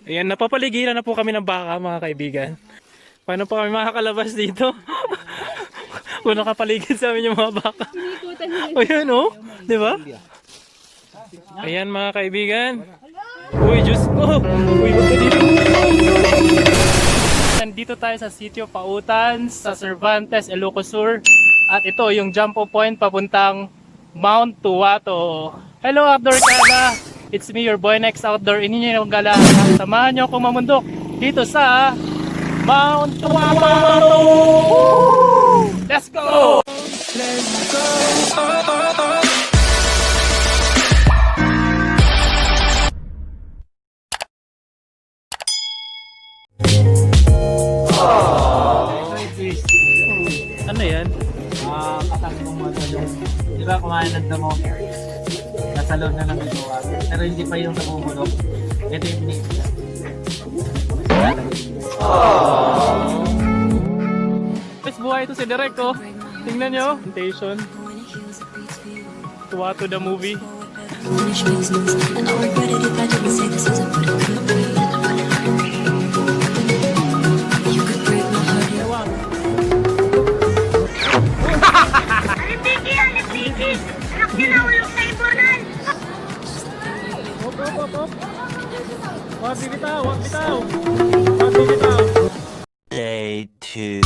Ayan, napapaligiran na po kami ng baka mga kaibigan. Paano pa kami makakalabas dito? Kung nakapaligid sa amin yung mga baka. Ayan oh, di ba? Ayan mga kaibigan. Uy, Diyos ko! Uy, wag ka dito! Nandito tayo sa sitio Pautan sa Cervantes, Ilocos Sur. At ito yung jump point papuntang Mount Tuwato. Hello Outdoor Gala! It's me, your boy next outdoor. Ininyo gala. Samahan nyo akong mamundok dito sa Mount Tuwato! Let's go! Let's go! Ano yan? Kasama mong mga talong. Di ba kumain ng damo? Nasa loob na ng bituwa. Pero hindi pa yung namumulok. Ito yung binigay. Guys, buhay ito si Direk oh. Tingnan nyo. Presentation. Tuwato the movie. Wag bitaw, wag bitaw. Wag bitaw. Day 2.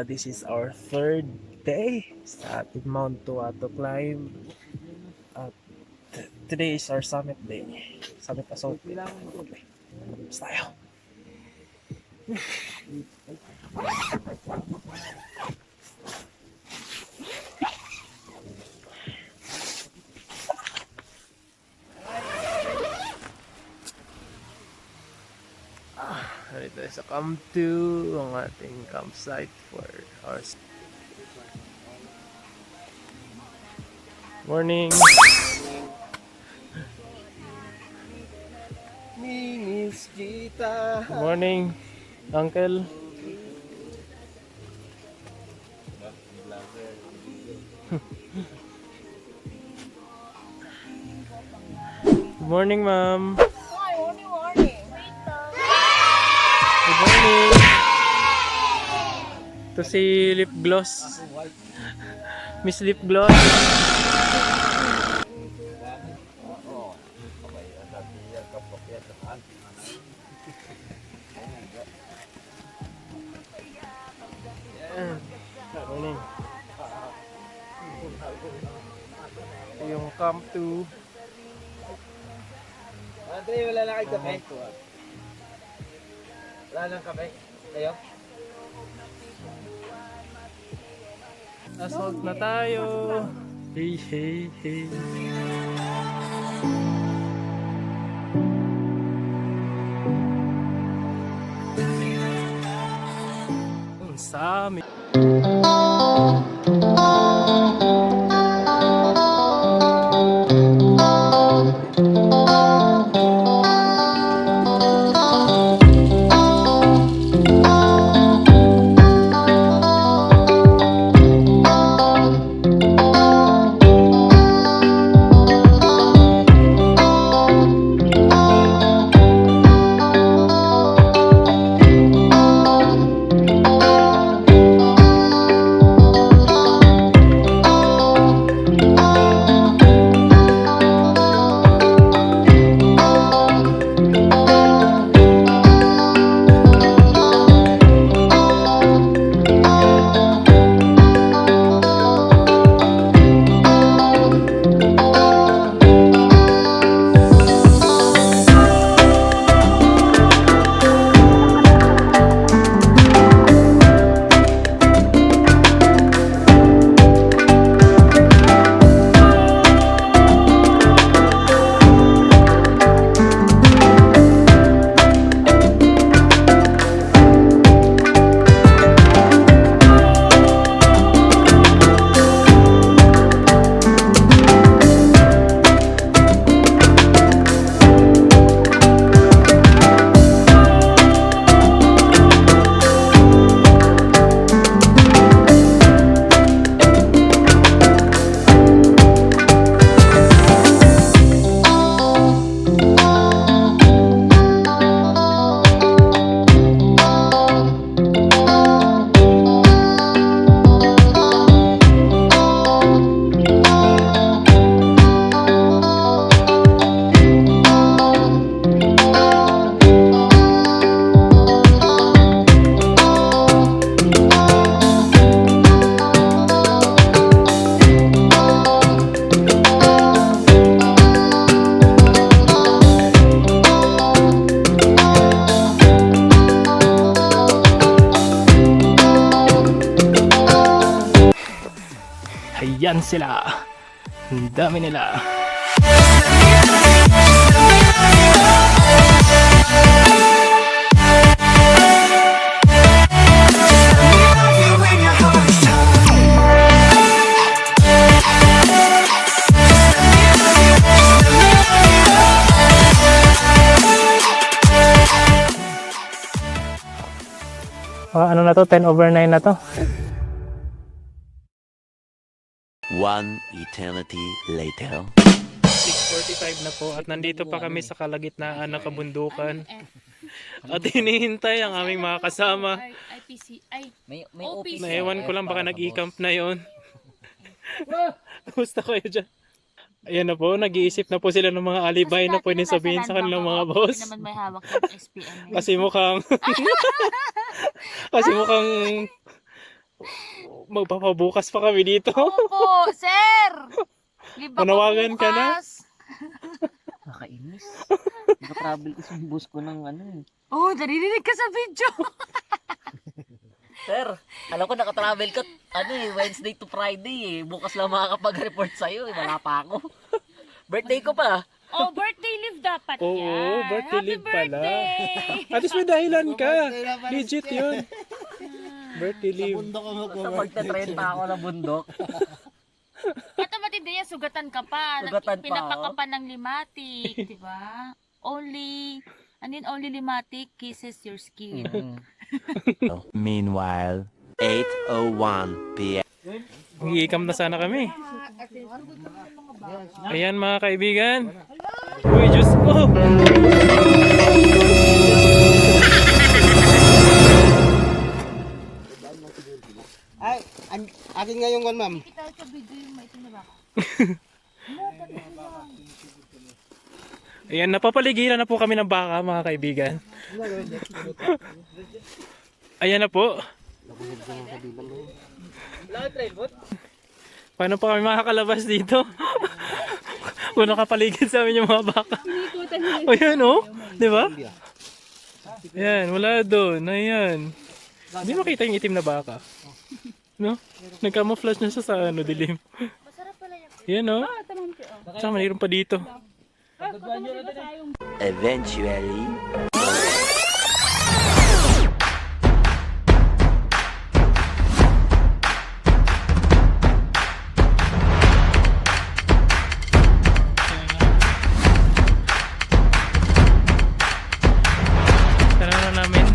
this is our third day sa ating Mount Tuwato climb. At today is our summit day. Summit assault day. Okay. Tapos tayo. Dito sa Camp 2, ang ating campsite for our morning. Miss Gita. Morning, Uncle. Good morning, Ma'am. Hi, morning, morning. Good morning. Ito si Lip Gloss. Miss Lip Gloss. Yan. Good morning. Ito yung Camp 2. Andre, wala na kayo kape? Wala nang kape? Kayo? Assault na tayo. Hey, hey, hey. Ang sami. Ayan sila. Ang dami nila. Ano na to? 10/9 na to. One eternity later. 6:45 na po at nandito pa kami sa kalagitnaan ng kabundukan. At hinihintay ang aming mga kasama. May OPC. Naiwan ko lang baka nag-e-camp na yon. Kumusta kayo dyan? Ayan na po, nag-iisip na po sila ng mga alibay na pwede sabihin sa kanilang mga boss. Naman may hawak ng SPM. Kasi mukhang kasi mukhang Magpapabukas pa kami dito. Opo, sir! Liba Manawagan ka na? bukas. Nakainis. Naka-travel kasi yung bus ko ng ano eh. Oh, naririnig ka sa video. Sir, alam ko naka-travel ka Wednesday to Friday eh. Bukas lang makakapag-report sa'yo eh. Wala pa ako. Birthday ko pa. Oh, birthday leave dapat Oo, yan. birthday Happy leave pala. birthday. At least may dahilan ka. Legit yun. Birthday leave. Sa pagte-trend pa ako ng bundok. Ito matindi yan, sugatan ka pa. Sugatan pa, Pinapaka oh. pa ng limatic, di ba? Only limatic kisses your skin. Meanwhile, 8:01 p.m. Mag-iikam na sana kami. Ayan mga kaibigan. Uy, Diyos ko! Ay, akin nga yung one, ma'am. Kita sa video yung maitim na baka. Ayan, napapaligiran na po kami ng baka mga kaibigan. Ayan na po. Paano pa kami makakalabas dito? Kung nakapaligid sa amin yung mga baka. O yan o, di ba? Ayan, wala doon. Ayan. Hindi makita yung itim na baka. No? Nagcamouflage na siya sa dilim. Masarap pala yan. Ayan o. Tsaka mayroon pa dito. Eventually, Tara na namin.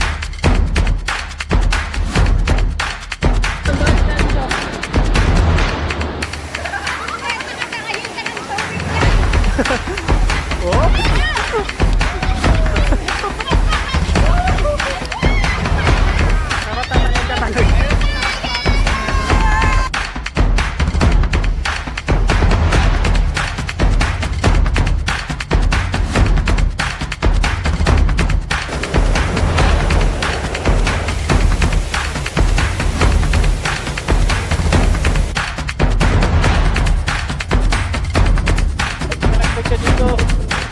Ka dito,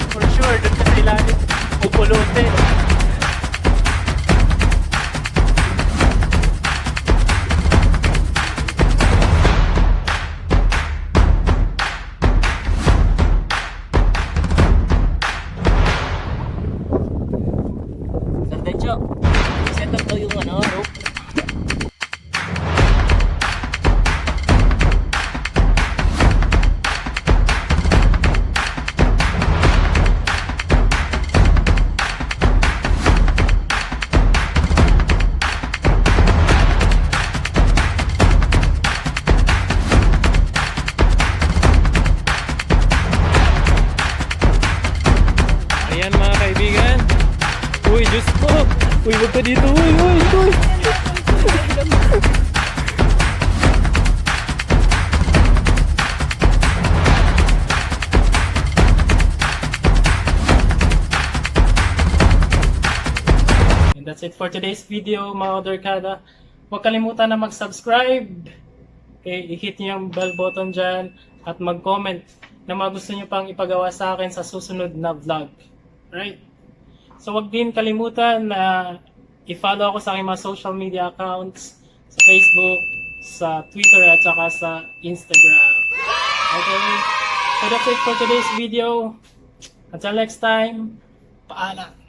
for sure, doon ka sa ilalim, pupulutin. Sir Decho, set up daw yung rope. Ayan mga kaibigan. Uy, Diyos ko. Uy, wag ka dito. Uy, uy, uy. And that's it for today's video mga Odorkada. Huwag kalimutan na mag-subscribe. Okay, i-hit niyo yung bell button dyan at mag-comment na mga gusto niyo pang ipagawa sa akin sa susunod na vlog. Alright? So wag din kalimutan na i-follow ako sa aking mga social media accounts sa Facebook, sa Twitter at saka sa Instagram. Okay? So that's it for today's video. Until next time, paalam!